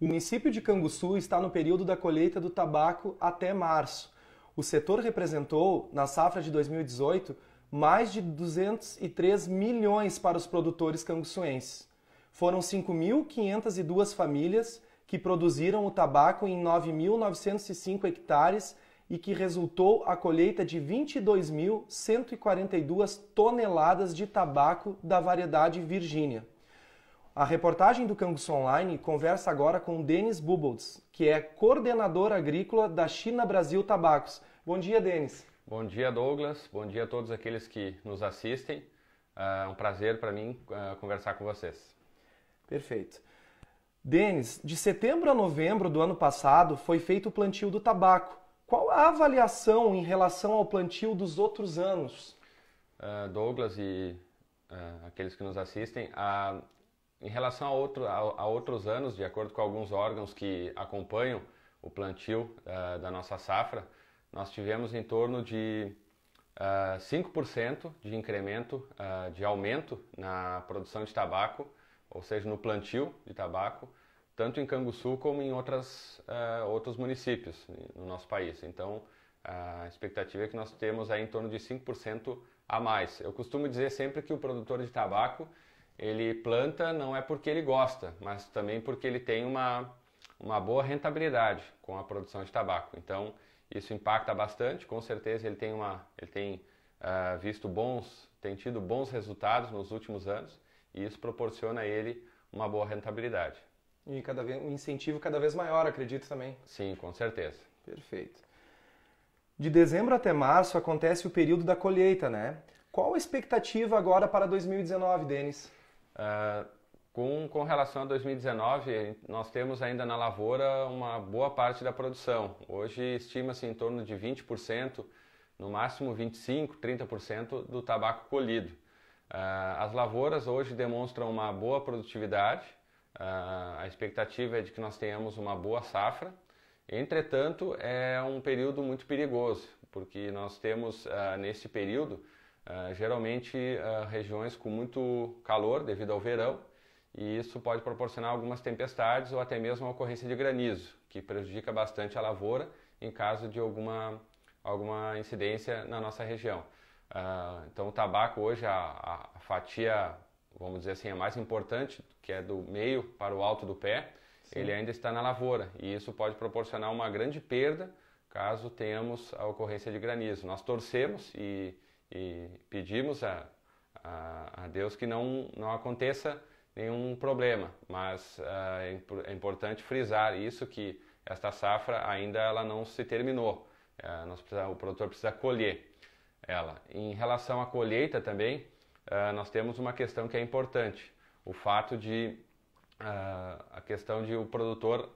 O município de Canguçu está no período da colheita do tabaco até março. O setor representou, na safra de 2018, mais de 203 milhões para os produtores canguçuenses. Foram 5.502 famílias que produziram o tabaco em 9.905 hectares e que resultou a colheita de 22.142 toneladas de tabaco da variedade Virgínia. A reportagem do Canguçu Online conversa agora com Denis Buboltz, que é coordenador agrícola da China Brasil Tabacos. Bom dia, Denis. Bom dia, Douglas. Bom dia a todos aqueles que nos assistem. É um prazer para mim conversar com vocês. Perfeito. Denis, de setembro a novembro do ano passado foi feito o plantio do tabaco. Qual a avaliação em relação ao plantio dos outros anos? Douglas e aqueles que nos assistem, em relação a outros anos, de acordo com alguns órgãos que acompanham o plantio da nossa safra, nós tivemos em torno de 5% de incremento, de aumento na produção de tabaco, ou seja, no plantio de tabaco, tanto em Canguçu como em outros municípios no nosso país. Então, a expectativa é que nós temos aí em torno de 5% a mais. Eu costumo dizer sempre que o produtor de tabaco, ele planta não é porque ele gosta, mas também porque ele tem uma boa rentabilidade com a produção de tabaco. Então, isso impacta bastante, com certeza ele tem tem tido bons resultados nos últimos anos e isso proporciona a ele uma boa rentabilidade. E um incentivo cada vez maior, acredito também. Sim, com certeza. Perfeito. De dezembro até março acontece o período da colheita, né? Qual a expectativa agora para 2019, Denis? Com relação a 2019, nós temos ainda na lavoura uma boa parte da produção. Hoje estima-se em torno de 20%, no máximo 25%, 30% do tabaco colhido. As lavouras hoje demonstram uma boa produtividade, a expectativa é de que nós tenhamos uma boa safra. Entretanto, é um período muito perigoso, porque nós temos nesse período geralmente regiões com muito calor devido ao verão, e isso pode proporcionar algumas tempestades ou até mesmo a ocorrência de granizo, que prejudica bastante a lavoura em caso de alguma incidência na nossa região. Então o tabaco hoje, a fatia, vamos dizer assim, a mais importante, que é do meio para o alto do pé, sim, ele ainda está na lavoura, e isso pode proporcionar uma grande perda caso tenhamos a ocorrência de granizo. Nós torcemos e pedimos a Deus que não aconteça nenhum problema, mas é importante frisar isso, que esta safra ainda ela não se terminou, o produtor precisa colher ela. Em relação à colheita também, nós temos uma questão que é importante, o fato de a questão de o produtor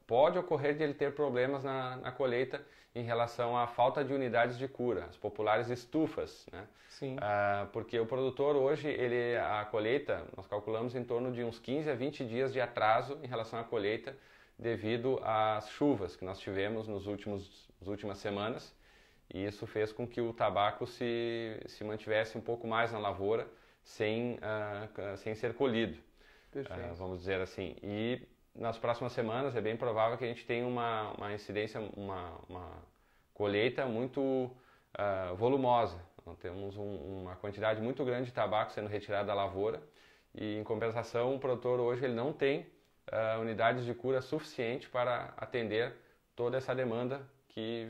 pode ocorrer de ele ter problemas na colheita em relação à falta de unidades de cura, as populares estufas, né? Sim. Porque o produtor hoje, a colheita, nós calculamos em torno de uns 15 a 20 dias de atraso em relação à colheita devido às chuvas que nós tivemos nas últimas semanas, e isso fez com que o tabaco se mantivesse um pouco mais na lavoura sem ser colhido, vamos dizer assim. E nas próximas semanas é bem provável que a gente tenha uma incidência, uma colheita muito volumosa. Nós temos uma quantidade muito grande de tabaco sendo retirado da lavoura, e em compensação o produtor hoje ele não tem unidades de cura suficiente para atender toda essa demanda que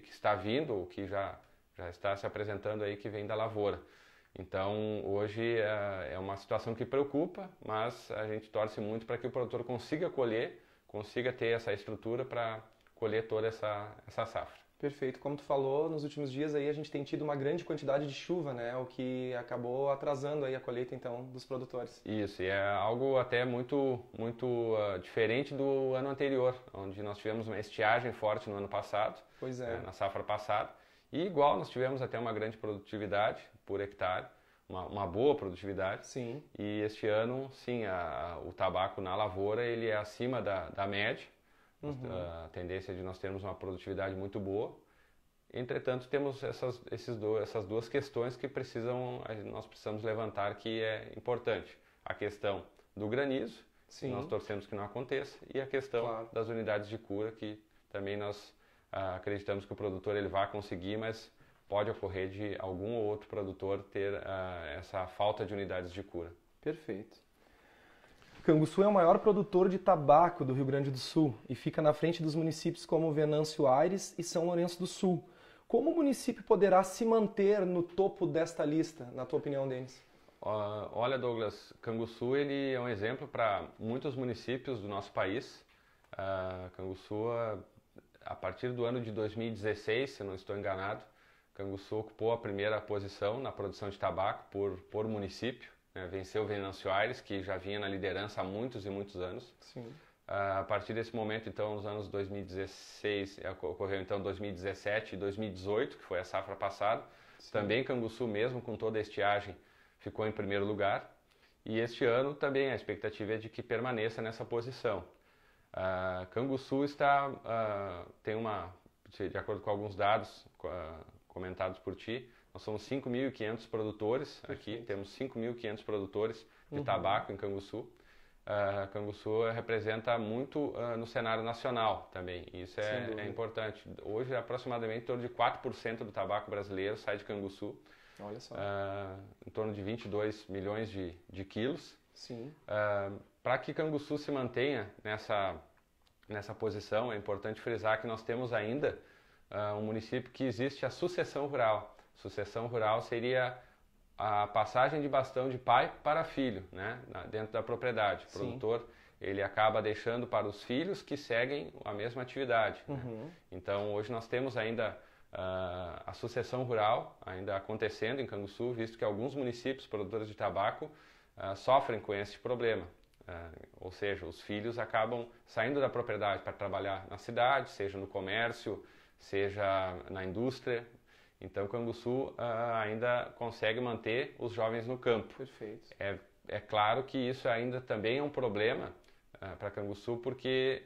está vindo, ou que já está se apresentando aí, que vem da lavoura. Então, hoje é uma situação que preocupa, mas a gente torce muito para que o produtor consiga colher, consiga ter essa estrutura para colher toda essa safra. Perfeito. Como tu falou, nos últimos dias aí a gente tem tido uma grande quantidade de chuva, né? O que acabou atrasando aí a colheita, então, dos produtores. Isso, e é algo até muito diferente do ano anterior, onde nós tivemos uma estiagem forte no ano passado, pois é, na safra passada. E igual, nós tivemos até uma grande produtividade por hectare, uma boa produtividade. Sim. E este ano, sim, o tabaco na lavoura ele é acima da média. Uhum. A tendência é de nós termos uma produtividade muito boa. Entretanto, temos essas duas questões que nós precisamos levantar, que é importante. A questão do granizo, Sim. nós torcemos que não aconteça, e a questão das unidades de cura, que também nós acreditamos que o produtor ele vai conseguir, mas pode ocorrer de algum ou outro produtor ter essa falta de unidades de cura. Perfeito. Canguçu é o maior produtor de tabaco do Rio Grande do Sul e fica na frente dos municípios como Venâncio Aires e São Lourenço do Sul. Como o município poderá se manter no topo desta lista, na tua opinião, Denis? Olha, Douglas, Canguçu ele é um exemplo para muitos municípios do nosso país. Canguçu, a partir do ano de 2016, se não estou enganado, Canguçu ocupou a primeira posição na produção de tabaco por município. Venceu o Venâncio Aires, que já vinha na liderança há muitos e muitos anos. Sim. A partir desse momento, então, nos anos 2016, ocorreu então 2017 e 2018, que foi a safra passada. Sim. Também Canguçu, mesmo com toda a estiagem, ficou em primeiro lugar. E este ano também a expectativa é de que permaneça nessa posição. Canguçu tem de acordo com alguns dados comentados por ti, nós somos 5.500 produtores aqui, temos 5.500 produtores de tabaco em Canguçu. Canguçu representa muito no cenário nacional também, e isso é importante. Hoje, aproximadamente, em torno de 4% do tabaco brasileiro sai de Canguçu. Olha só. Em torno de 22 milhões de quilos. Sim. Para que Canguçu se mantenha nessa posição, é importante frisar que nós temos ainda um município que existe a sucessão rural. Sucessão rural seria a passagem de bastão de pai para filho, né, dentro da propriedade. O produtor ele acaba deixando para os filhos que seguem a mesma atividade. Né? Então hoje nós temos ainda a sucessão rural ainda acontecendo em Canguçu, visto que alguns municípios produtores de tabaco sofrem com esse problema. Ou seja, os filhos acabam saindo da propriedade para trabalhar na cidade, seja no comércio, seja na indústria. Então, Canguçu ainda consegue manter os jovens no campo. Perfeito. É claro que isso ainda também é um problema para Canguçu, porque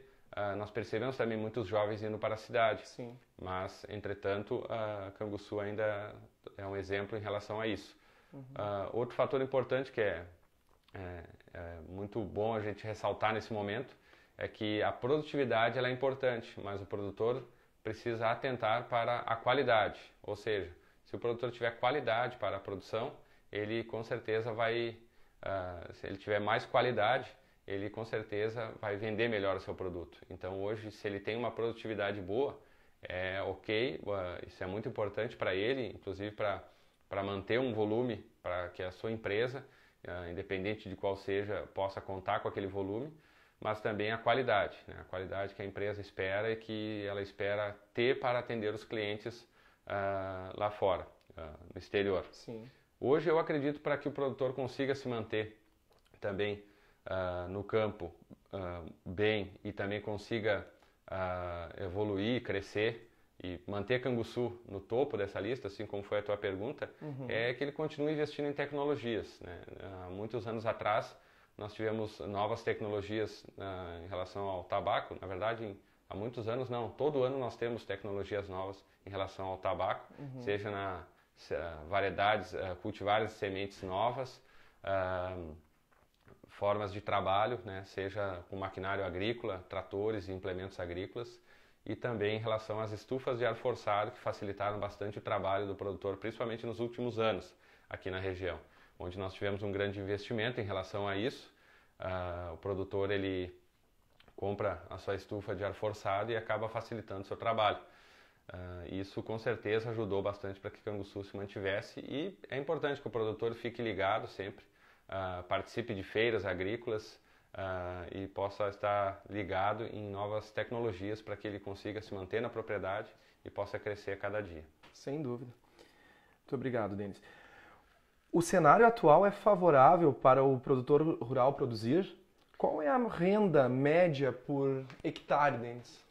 nós percebemos também muitos jovens indo para a cidade. Sim. Mas, entretanto, Canguçu ainda é um exemplo em relação a isso. Outro fator importante que é muito bom a gente ressaltar nesse momento é que a produtividade ela é importante, mas o produtor precisa atentar para a qualidade, ou seja, se o produtor tiver qualidade para a produção, ele com certeza se ele tiver mais qualidade, ele com certeza vai vender melhor o seu produto. Então hoje, se ele tem uma produtividade boa, é ok, isso é muito importante para ele, inclusive para manter um volume, para que a sua empresa, independente de qual seja, possa contar com aquele volume, mas também a qualidade, né? A qualidade que a empresa espera e que ela espera ter para atender os clientes lá fora, no exterior. Sim. Hoje eu acredito para que o produtor consiga se manter também no campo bem e também consiga evoluir, crescer e manter Canguçu no topo dessa lista, assim como foi a tua pergunta, é que ele continue investindo em tecnologias, né? Há muitos anos atrás, nós tivemos novas tecnologias em relação ao tabaco. Na verdade, há muitos anos não. Todo ano nós temos tecnologias novas em relação ao tabaco, seja na variedades, cultivares de sementes novas, formas de trabalho, né? Seja com maquinário agrícola, tratores e implementos agrícolas, e também em relação às estufas de ar forçado, que facilitaram bastante o trabalho do produtor, principalmente nos últimos anos aqui na região, onde nós tivemos um grande investimento em relação a isso. O produtor ele compra a sua estufa de ar forçado e acaba facilitando o seu trabalho. Isso com certeza ajudou bastante para que Canguçu se mantivesse, e é importante que o produtor fique ligado sempre, participe de feiras agrícolas e possa estar ligado em novas tecnologias para que ele consiga se manter na propriedade e possa crescer a cada dia. Sem dúvida. Muito obrigado, Denis. O cenário atual é favorável para o produtor rural produzir? Qual é a renda média por hectare, Denis?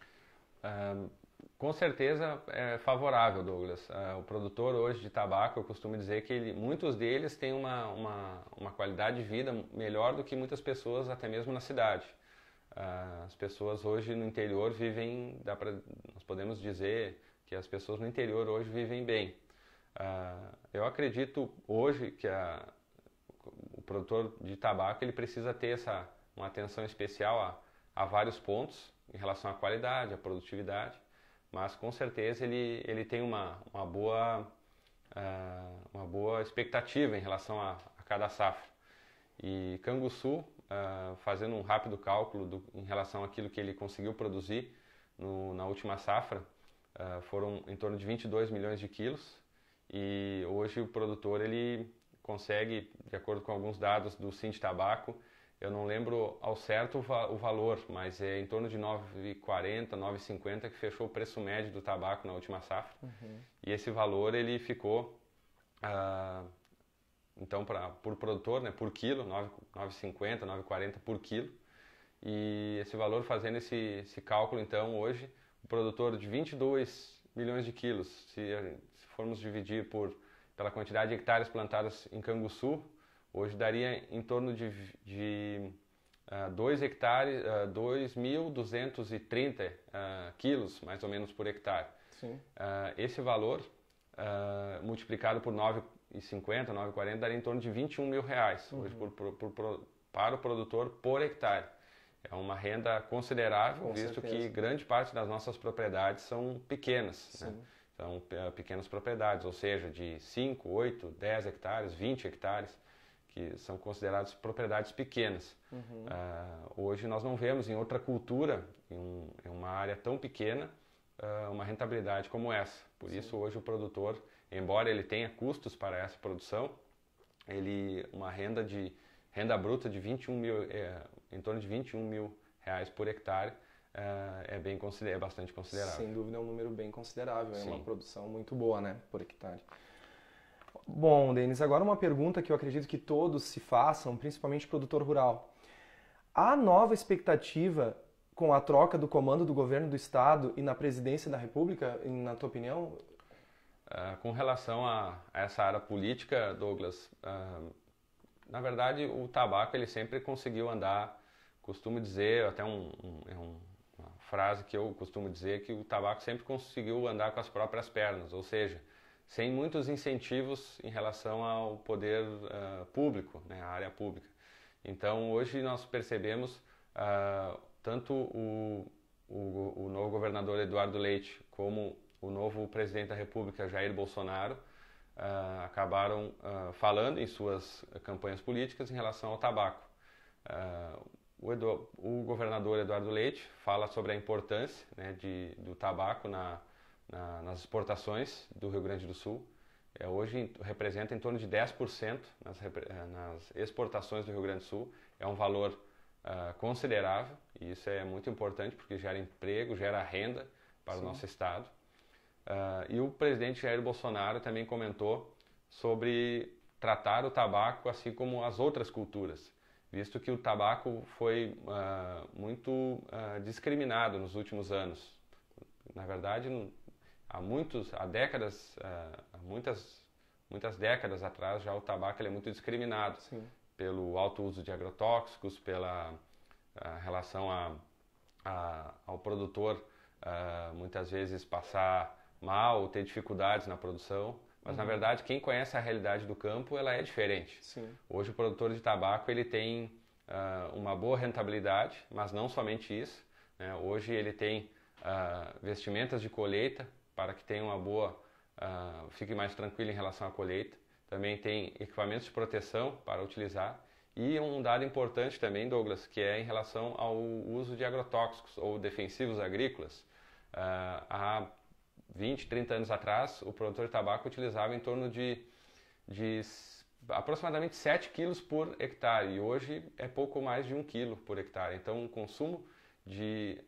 Com certeza é favorável, Douglas. O produtor hoje de tabaco, eu costumo dizer que muitos deles têm uma qualidade de vida melhor do que muitas pessoas, até mesmo na cidade. As pessoas hoje no interior vivem, nós podemos dizer que as pessoas no interior hoje vivem bem. Eu acredito hoje que produtor de tabaco ele precisa ter uma atenção especial a vários pontos em relação à qualidade, à produtividade, mas com certeza ele tem uma boa expectativa em relação a cada safra. E Canguçu, fazendo um rápido cálculo em relação àquilo que ele conseguiu produzir na última safra, foram em torno de 22 milhões de quilos, e hoje o produtor ele consegue, de acordo com alguns dados do Sinditabaco, eu não lembro ao certo o valor, mas é em torno de 9,40, 9,50 que fechou o preço médio do tabaco na última safra. E esse valor ele ficou, então, por produtor, né, por quilo, 9,50, 9,40 por quilo. E esse valor, fazendo esse cálculo, então, hoje, o produtor de 22 milhões de quilos, se formos dividir pela quantidade de hectares plantados em Canguçu, hoje daria em torno de 2 hectares, 2.230 quilos, mais ou menos, por hectare. Sim. Esse valor, multiplicado por 9,50, 9,40, daria em torno de 21 mil reais, hoje, para o produtor por hectare. É uma renda considerável, Com visto certeza. que grande parte das nossas propriedades são pequenas, né? São pequenas propriedades, ou seja, de 5, 8, 10 hectares, 20 hectares, que são consideradas propriedades pequenas. Hoje nós não vemos em outra cultura, em uma área tão pequena, uma rentabilidade como essa. Por isso hoje o produtor, embora ele tenha custos para essa produção, uma renda bruta de 21 mil, em torno de 21 mil reais por hectare, é bastante considerável. Sem dúvida é um número bem considerável, é Sim. uma produção muito boa, né, por hectare. Bom, Denis, agora uma pergunta que eu acredito que todos se façam, principalmente o produtor rural. Há nova expectativa com a troca do comando do governo do estado e na presidência da República, na tua opinião? Com relação a essa área política, Douglas, na verdade o tabaco ele sempre conseguiu andar, costumo dizer, até uma frase que eu costumo dizer, que o tabaco sempre conseguiu andar com as próprias pernas, ou seja, sem muitos incentivos em relação ao poder público, né, a área pública. Então hoje nós percebemos tanto o novo governador Eduardo Leite como o novo presidente da República Jair Bolsonaro acabaram falando em suas campanhas políticas em relação ao tabaco. O governador Eduardo Leite fala sobre a importância, né, do tabaco nas exportações do Rio Grande do Sul. Hoje representa em torno de 10% nas exportações do Rio Grande do Sul. É um valor considerável, e isso é muito importante porque gera emprego, gera renda para o nosso estado. E o presidente Jair Bolsonaro também comentou sobre tratar o tabaco assim como as outras culturas, visto que o tabaco foi muito discriminado nos últimos anos. Na verdade, muitas décadas atrás já o tabaco é muito discriminado. Sim. Pelo alto uso de agrotóxicos, pela relação ao produtor muitas vezes passar mal ou ter dificuldades na produção. Mas na verdade quem conhece a realidade do campo ela é diferente. Sim. Hoje o produtor de tabaco ele tem uma boa rentabilidade, mas não somente isso, né? Hoje ele tem vestimentas de colheita para que tenha fique mais tranquilo em relação à colheita. Também tem equipamentos de proteção para utilizar. E um dado importante também, Douglas, que é em relação ao uso de agrotóxicos ou defensivos agrícolas. Há 20, 30 anos atrás, o produtor de tabaco utilizava em torno de aproximadamente 7 quilos por hectare, e hoje é pouco mais de 1 quilo por hectare. Então, o consumo de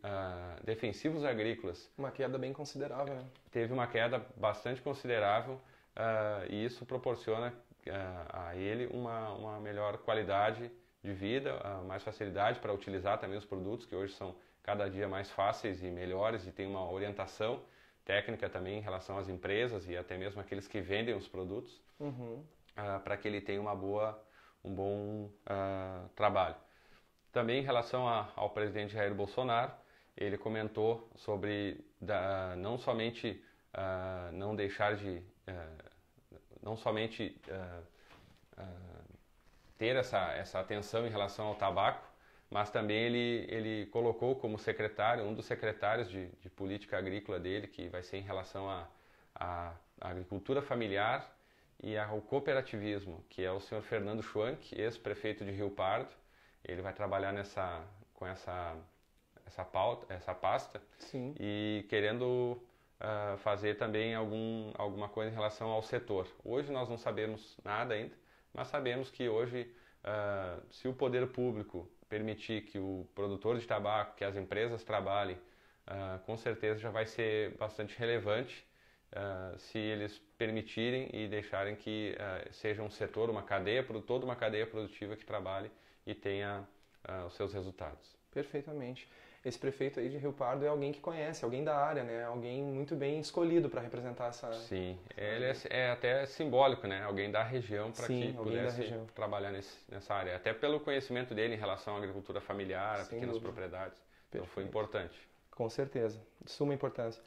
defensivos agrícolas... Uma queda bem considerável, né? Teve uma queda bastante considerável, e isso proporciona a ele uma melhor qualidade de vida, mais facilidade para utilizar também os produtos, que hoje são cada dia mais fáceis e melhores, e tem uma orientação técnica também em relação às empresas e até mesmo aqueles que vendem os produtos, para que ele tenha um bom trabalho. Também em relação ao presidente Jair Bolsonaro, ele comentou sobre não somente ter essa atenção em relação ao tabaco, mas também ele colocou como secretário, um dos secretários de política agrícola dele, que vai ser em relação à agricultura familiar e ao cooperativismo, que é o senhor Fernando Schwank, ex-prefeito de Rio Pardo. Ele vai trabalhar com essa pasta. Sim. E querendo fazer também alguma coisa em relação ao setor. Hoje nós não sabemos nada ainda, mas sabemos que hoje, se o poder público permitir que o produtor de tabaco, que as empresas trabalhem, com certeza já vai ser bastante relevante se eles permitirem e deixarem que seja um setor, toda uma cadeia produtiva que trabalhe e tenha os seus resultados. Perfeitamente. Esse prefeito aí de Rio Pardo é alguém que conhece, alguém da área, né? Alguém muito bem escolhido para representar essa... Sim, ele é até simbólico, né? Alguém da região para que pudesse trabalhar nessa área. Até pelo conhecimento dele em relação à agricultura familiar, a pequenas propriedades. Então foi importante. Com certeza, de suma importância.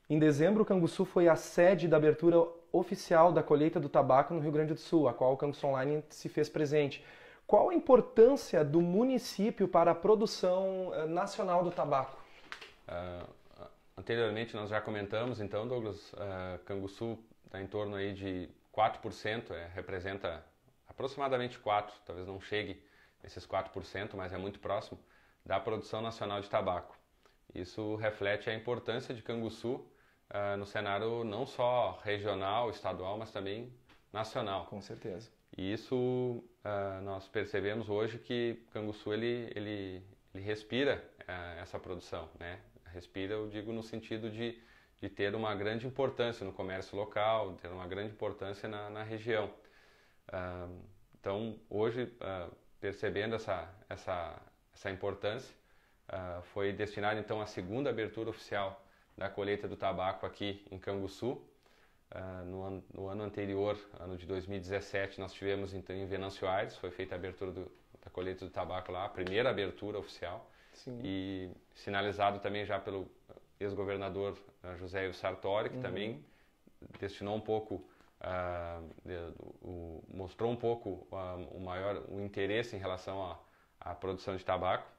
Em dezembro, o Canguçu foi a sede da abertura oficial da colheita do tabaco no Rio Grande do Sul, a qual o Canguçu Online se fez presente. Qual a importância do município para a produção nacional do tabaco? Anteriormente nós já comentamos, então, Douglas, Canguçu está em torno aí de 4%, representa aproximadamente 4%, talvez não chegue nesses 4%, mas é muito próximo, da produção nacional de tabaco. Isso reflete a importância de Canguçu no cenário não só regional, estadual, mas também nacional. Com certeza. E isso nós percebemos hoje que Canguçu ele respira essa produção, né? Respira, eu digo, no sentido de ter uma grande importância no comércio local, ter uma grande importância na região. Então, hoje, percebendo essa importância, foi destinada então a segunda abertura oficial da colheita do tabaco aqui em Canguçu. No ano anterior, ano de 2017, nós tivemos então em Venâncio Aires, foi feita a abertura da colheita do tabaco lá, a primeira abertura oficial. Sim. E sinalizado também já pelo ex-governador José Ivo Sartori, que também destinou um pouco, mostrou um pouco o interesse em relação à produção de tabaco.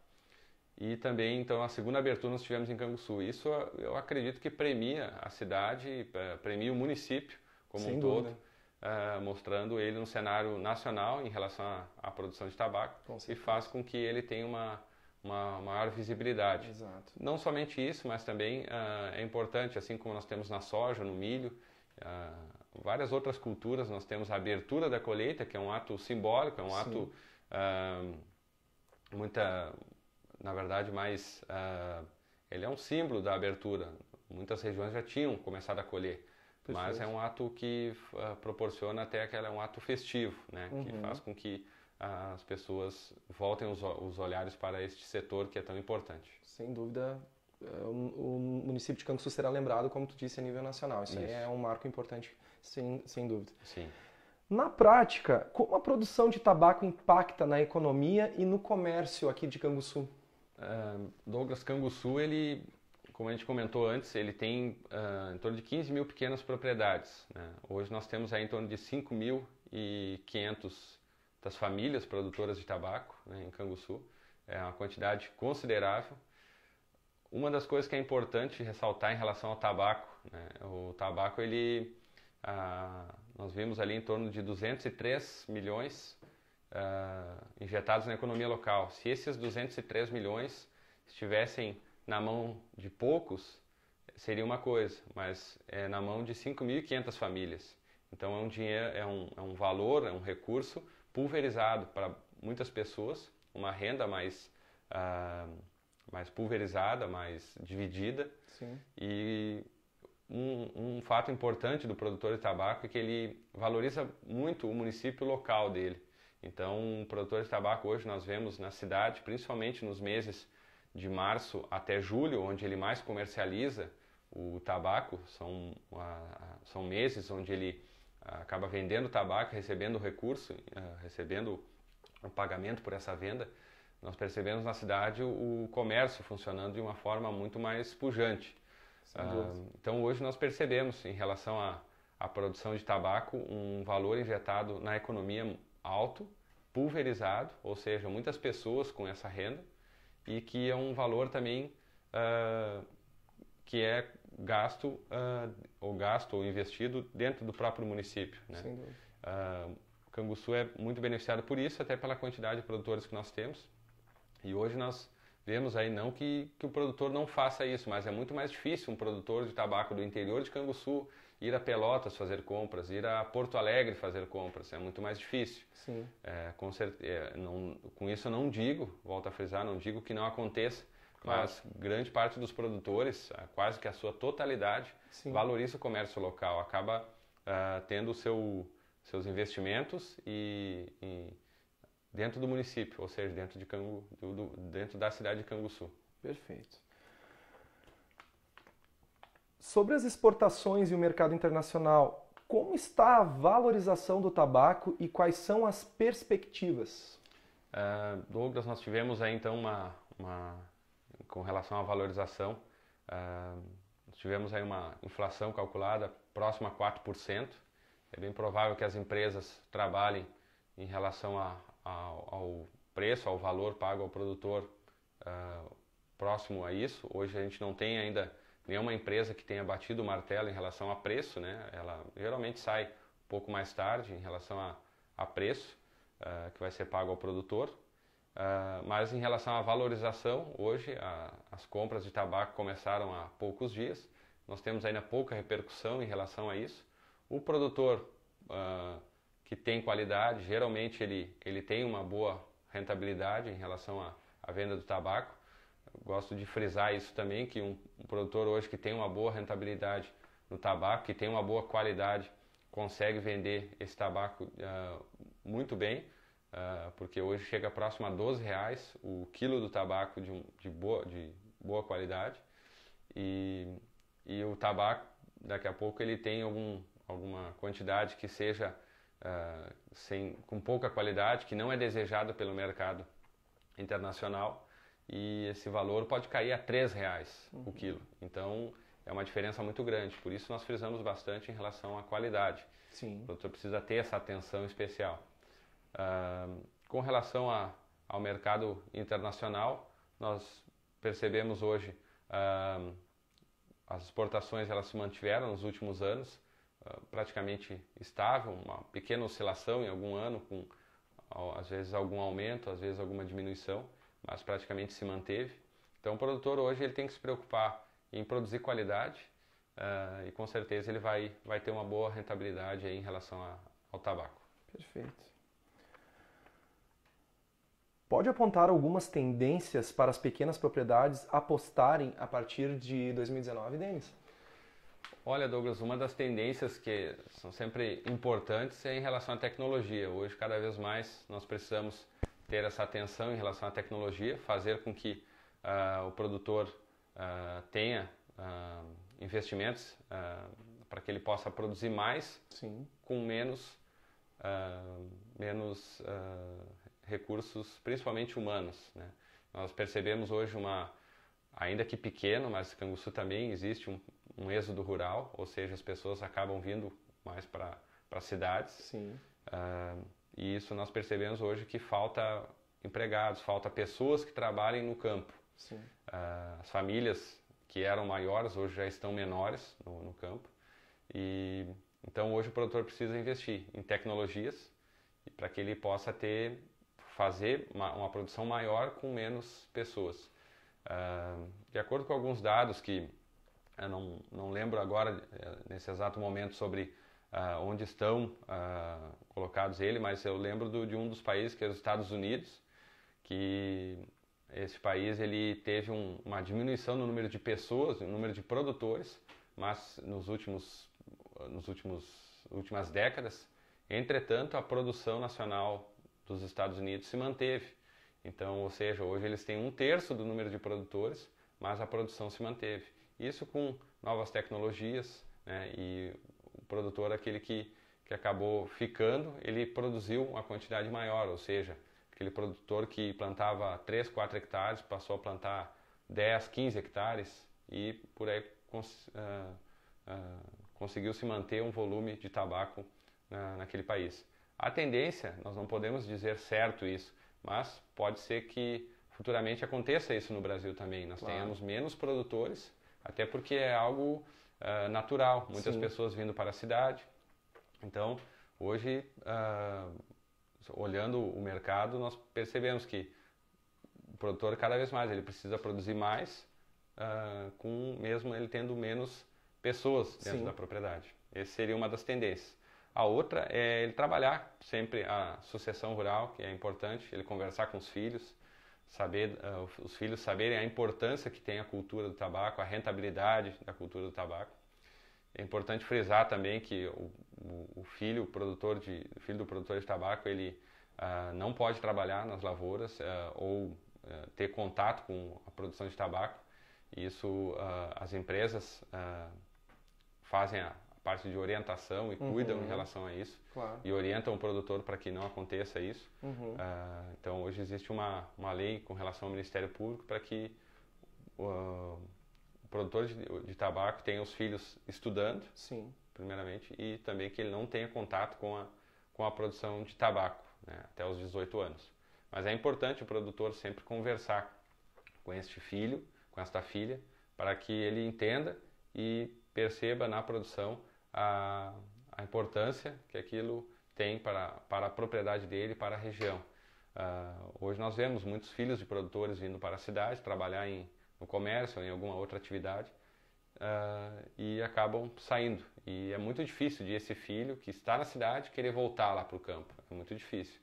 E também, então, a segunda abertura nós tivemos em Canguçu. Isso eu acredito que premia a cidade, premia o município como um todo, mostrando ele no cenário nacional em relação à produção de tabaco e faz com que ele tenha uma maior visibilidade. Exato. Não somente isso, mas também é importante, assim como nós temos na soja, no milho, várias outras culturas, nós temos a abertura da colheita, que é um ato simbólico, é um ato na verdade, mais ele é um símbolo da abertura. Muitas regiões já tinham começado a colher, mas é um ato que proporciona até que é um ato festivo, né? Que faz com que as pessoas voltem os olhares para este setor que é tão importante. Sem dúvida, o município de Canguçu será lembrado, como tu disse, a nível nacional. Isso aí é um marco importante, sem dúvida. Sim. Na prática, como a produção de tabaco impacta na economia e no comércio aqui de Canguçu? Douglas, Canguçu, ele, como a gente comentou antes, ele tem em torno de 15 mil pequenas propriedades, né? Hoje nós temos aí em torno de 5.500 das famílias produtoras de tabaco, né, em Canguçu. É uma quantidade considerável. Uma das coisas que é importante ressaltar em relação ao tabaco, né, o tabaco, nós vimos ali em torno de 203 milhões injetados na economia local. Se esses 203 milhões estivessem na mão de poucos, seria uma coisa, mas é na mão de 5.500 famílias. Então é um dinheiro, é um valor, é um recurso pulverizado para muitas pessoas, uma renda mais pulverizada, mais dividida. Sim. E um fato importante do produtor de tabaco é que ele valoriza muito o município local dele. Então, o produtor de tabaco hoje nós vemos na cidade, principalmente nos meses de março até julho, onde ele mais comercializa o tabaco, são meses onde ele acaba vendendo tabaco, recebendo recurso, recebendo o pagamento por essa venda. Nós percebemos na cidade o comércio funcionando de uma forma muito mais pujante. Então, hoje nós percebemos, em relação à produção de tabaco, um valor injetado na economia alto, pulverizado, ou seja, muitas pessoas com essa renda, e que é um valor também que é gasto ou investido dentro do próprio município, né? Sem dúvida. Canguçu é muito beneficiado por isso, até pela quantidade de produtores que nós temos. E hoje nós vemos aí não que o produtor não faça isso, mas é muito mais difícil um produtor de tabaco do interior de Canguçu ir a Pelotas fazer compras, ir a Porto Alegre fazer compras. É muito mais difícil. Sim. Com isso eu não digo, volto a frisar, não digo que não aconteça, claro, mas grande parte dos produtores, quase que a sua totalidade, sim, valoriza o comércio local, acaba tendo seus investimentos e dentro do município, ou seja, dentro da cidade de Canguçu. Perfeito. Sobre as exportações e o mercado internacional, como está a valorização do tabaco e quais são as perspectivas? Douglas, nós tivemos aí então com relação à valorização, nós tivemos aí uma inflação calculada próxima a 4%. É bem provável que as empresas trabalhem em relação ao preço, ao valor pago ao produtor próximo a isso. Hoje a gente não tem ainda nenhuma empresa que tenha batido o martelo em relação a preço, né? Ela geralmente sai um pouco mais tarde em relação a preço que vai ser pago ao produtor. Mas em relação à valorização, hoje as compras de tabaco começaram há poucos dias. Nós temos ainda pouca repercussão em relação a isso. O produtor que tem qualidade, geralmente ele tem uma boa rentabilidade em relação à venda do tabaco. Eu gosto de frisar isso também, que um produtor hoje que tem uma boa rentabilidade no tabaco, que tem uma boa qualidade, consegue vender esse tabaco muito bem, porque hoje chega próximo a R$12 o quilo do tabaco de boa qualidade. E o tabaco, daqui a pouco, ele tem alguma quantidade que seja com pouca qualidade, que não é desejada pelo mercado internacional, e esse valor pode cair a R$3 o quilo. Então é uma diferença muito grande, por isso nós frisamos bastante em relação à qualidade. Sim. O produtor precisa ter essa atenção especial. Com relação ao mercado internacional, nós percebemos hoje as exportações elas se mantiveram nos últimos anos, praticamente estável, uma pequena oscilação em algum ano, com às vezes algum aumento, às vezes alguma diminuição, mas praticamente se manteve. Então o produtor hoje ele tem que se preocupar em produzir qualidade e com certeza ele vai ter uma boa rentabilidade aí em relação ao tabaco. Perfeito. Pode apontar algumas tendências para as pequenas propriedades apostarem a partir de 2019, Denis? Olha, Douglas, uma das tendências que são sempre importantes é em relação à tecnologia. Hoje, cada vez mais, nós precisamos ter essa atenção em relação à tecnologia, fazer com que o produtor tenha investimentos para que ele possa produzir mais, sim, com menos recursos, principalmente humanos, né? Nós percebemos hoje ainda que pequeno, mas em Canguçu também existe um êxodo rural, ou seja, as pessoas acabam vindo mais para cidades. Sim. E isso nós percebemos hoje que falta empregados, falta pessoas que trabalhem no campo. Sim. As famílias que eram maiores hoje já estão menores no campo. E então hoje o produtor precisa investir em tecnologias para que ele possa fazer uma produção maior com menos pessoas. De acordo com alguns dados que eu não lembro agora nesse exato momento sobre onde estão colocados mas eu lembro de um dos países, que é os Estados Unidos, que esse país ele teve uma diminuição no número de pessoas, no número de produtores, mas nas últimas décadas, entretanto, a produção nacional dos Estados Unidos se manteve. Então, ou seja, hoje eles têm 1/3 do número de produtores, mas a produção se manteve. Isso com novas tecnologias, né? E o produtor, aquele que acabou ficando, ele produziu uma quantidade maior, ou seja, aquele produtor que plantava 3, 4 hectares passou a plantar 10, 15 hectares e por aí conseguiu se manter um volume de tabaco naquele país. A tendência, nós não podemos dizer certo isso, mas pode ser que futuramente aconteça isso no Brasil também. Nós tenhamos menos produtores, até porque é algo natural, muitas pessoas vindo para a cidade. Então, hoje, olhando o mercado, nós percebemos que o produtor cada vez mais ele precisa produzir mais, com mesmo ele tendo menos pessoas dentro da propriedade. Essa seria uma das tendências. A outra é ele trabalhar sempre a sucessão rural, que é importante, ele conversar com os filhos, saber os filhos saberem a importância que tem a cultura do tabaco, a rentabilidade da cultura do tabaco. É importante frisar também que o filho do produtor de tabaco, ele não pode trabalhar nas lavouras ou ter contato com a produção de tabaco. Isso as empresas fazem a parte de orientação e cuidam em relação a isso. E orientam o produtor para que não aconteça isso. Então hoje existe uma lei com relação ao Ministério Público para que o produtor de tabaco tenha os filhos estudando, primeiramente, e também que ele não tenha contato com a produção de tabaco, né, até os 18 anos. Mas é importante o produtor sempre conversar com este filho, com esta filha, para que ele entenda e perceba na produção a importância que aquilo tem para a propriedade dele, para a região. Hoje nós vemos muitos filhos de produtores vindo para a cidade, trabalhar no comércio ou em alguma outra atividade, e acabam saindo. E é muito difícil de esse filho que está na cidade querer voltar lá para o campo. É muito difícil.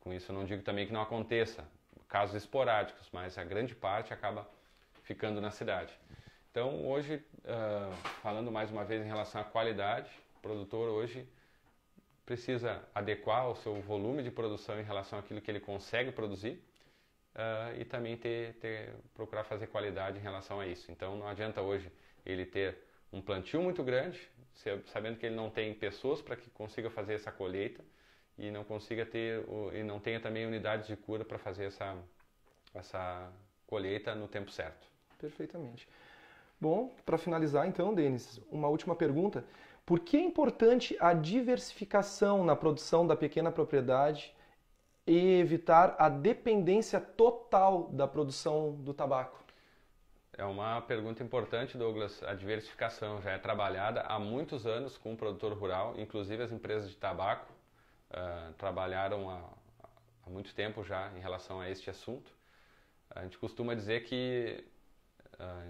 Com isso eu não digo também que não aconteça, casos esporádicos, mas a grande parte acaba ficando na cidade. Então hoje, falando mais uma vez em relação à qualidade, o produtor hoje precisa adequar o seu volume de produção em relação àquilo que ele consegue produzir, e também procurar fazer qualidade em relação a isso. Então não adianta hoje ele ter um plantio muito grande, sabendo que ele não tem pessoas para que consiga fazer essa colheita e não tenha também unidades de cura para fazer essa colheita no tempo certo. Perfeitamente. Bom, para finalizar então, Denis, uma última pergunta. Por que é importante a diversificação na produção da pequena propriedade e evitar a dependência total da produção do tabaco? É uma pergunta importante, Douglas. A diversificação já é trabalhada há muitos anos com o produtor rural, inclusive as empresas de tabaco trabalharam há muito tempo já em relação a este assunto. A gente costuma dizer que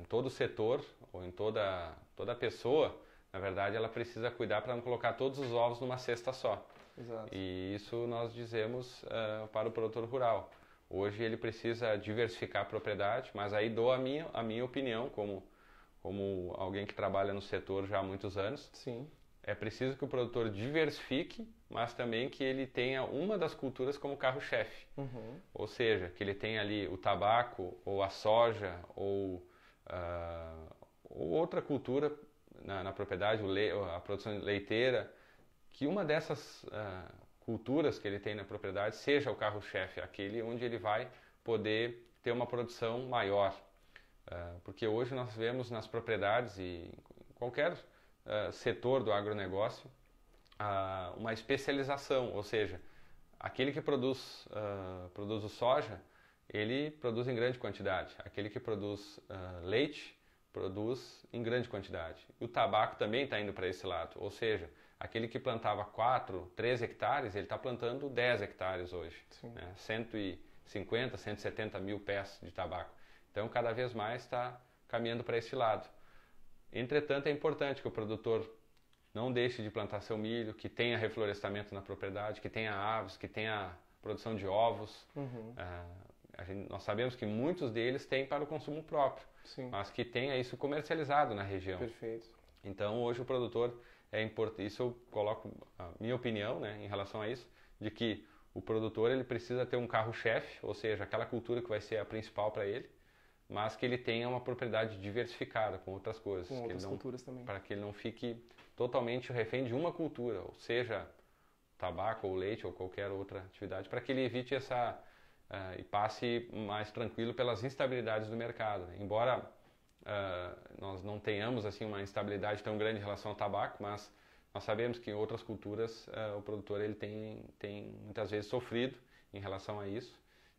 em todo setor ou em toda pessoa, na verdade, ela precisa cuidar para não colocar todos os ovos numa cesta só. Exato. E isso nós dizemos para o produtor rural. Hoje ele precisa diversificar a propriedade, mas aí dou a minha opinião como alguém que trabalha no setor já há muitos anos. Sim. É preciso que o produtor diversifique, mas também que ele tenha uma das culturas como carro-chefe. Ou seja, que ele tenha ali o tabaco, ou a soja, ou outra cultura na propriedade, a produção leiteira, que uma dessas culturas que ele tem na propriedade seja o carro-chefe, aquele onde ele vai poder ter uma produção maior. Porque hoje nós vemos nas propriedades e em qualquer setor do agronegócio uma especialização, ou seja, aquele que produz o soja, ele produz em grande quantidade. Aquele que produz leite, produz em grande quantidade. E o tabaco também está indo para esse lado, ou seja, aquele que plantava 4, 3 hectares, ele está plantando 10 hectares hoje. Né? 150, 170 mil pés de tabaco. Então, cada vez mais está caminhando para esse lado. Entretanto, é importante que o produtor não deixe de plantar seu milho, que tenha reflorestamento na propriedade, que tenha aves, que tenha produção de ovos. Nós sabemos que muitos deles têm para o consumo próprio, mas que tenha isso comercializado na região. Perfeito. Então, hoje o produtor é importante. Isso eu coloco a minha opinião, né, em relação a isso, de que o produtor ele precisa ter um carro-chefe, ou seja, aquela cultura que vai ser a principal para ele, mas que ele tenha uma propriedade diversificada com outras coisas. Com outras culturas também. Para que ele não fique totalmente refém de uma cultura, ou seja, tabaco ou leite ou qualquer outra atividade, para que ele evite e passe mais tranquilo pelas instabilidades do mercado. Embora nós não tenhamos assim uma instabilidade tão grande em relação ao tabaco, mas nós sabemos que em outras culturas o produtor ele tem muitas vezes sofrido em relação a isso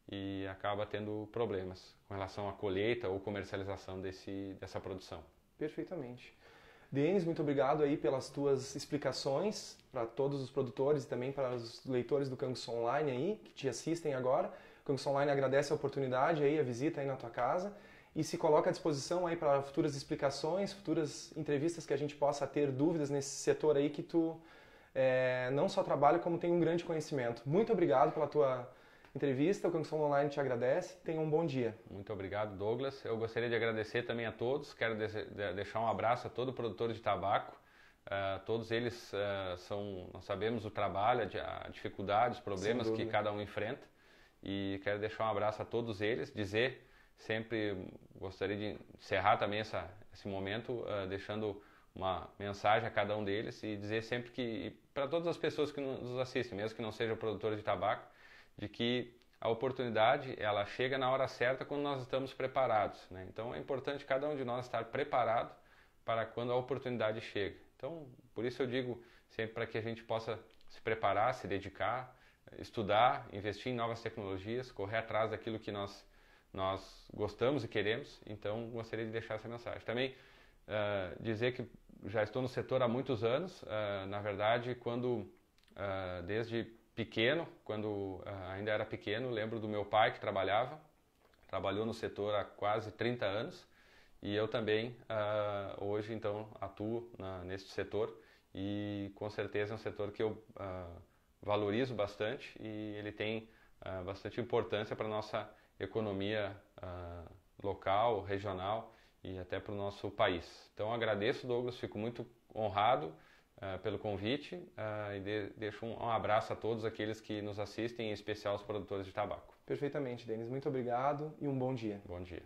e acaba tendo problemas com relação à colheita ou comercialização dessa produção. Perfeitamente. Denis, muito obrigado aí pelas tuas explicações para todos os produtores e também para os leitores do Canguçu Online aí, que te assistem agora. O Canguçu Online agradece a oportunidade aí, a visita aí na tua casa e se coloca à disposição aí para futuras explicações, futuras entrevistas que a gente possa ter dúvidas nesse setor aí que tu não só trabalha como tem um grande conhecimento. Muito obrigado pela tua entrevista, o Canguçu Online te agradece, tenha um bom dia. Muito obrigado, Douglas. Eu gostaria de agradecer também a todos, quero deixar um abraço a todo produtor de tabaco, todos eles nós sabemos o trabalho, a dificuldade, os problemas que cada um enfrenta e quero deixar um abraço a todos eles, gostaria de encerrar também esse momento deixando uma mensagem a cada um deles e dizer sempre que, para todas as pessoas que nos assistem, mesmo que não sejam produtores de tabaco, de que a oportunidade ela chega na hora certa quando nós estamos preparados, né? Então é importante cada um de nós estar preparado para quando a oportunidade chega. Então, por isso eu digo sempre para que a gente possa se preparar, se dedicar, estudar, investir em novas tecnologias, correr atrás daquilo que nós gostamos e queremos. Então, gostaria de deixar essa mensagem. Também dizer que já estou no setor há muitos anos, na verdade, desde pequeno, quando ainda era pequeno, lembro do meu pai que trabalhou no setor há quase 30 anos e eu também hoje então atuo nesse setor e com certeza é um setor que eu valorizo bastante e ele tem bastante importância para a nossa economia local, regional e até para o nosso país. Então agradeço, Douglas, fico muito honrado pelo convite e deixo um abraço a todos aqueles que nos assistem, em especial os produtores de tabaco. Perfeitamente, Denis. Muito obrigado e um bom dia. Bom dia.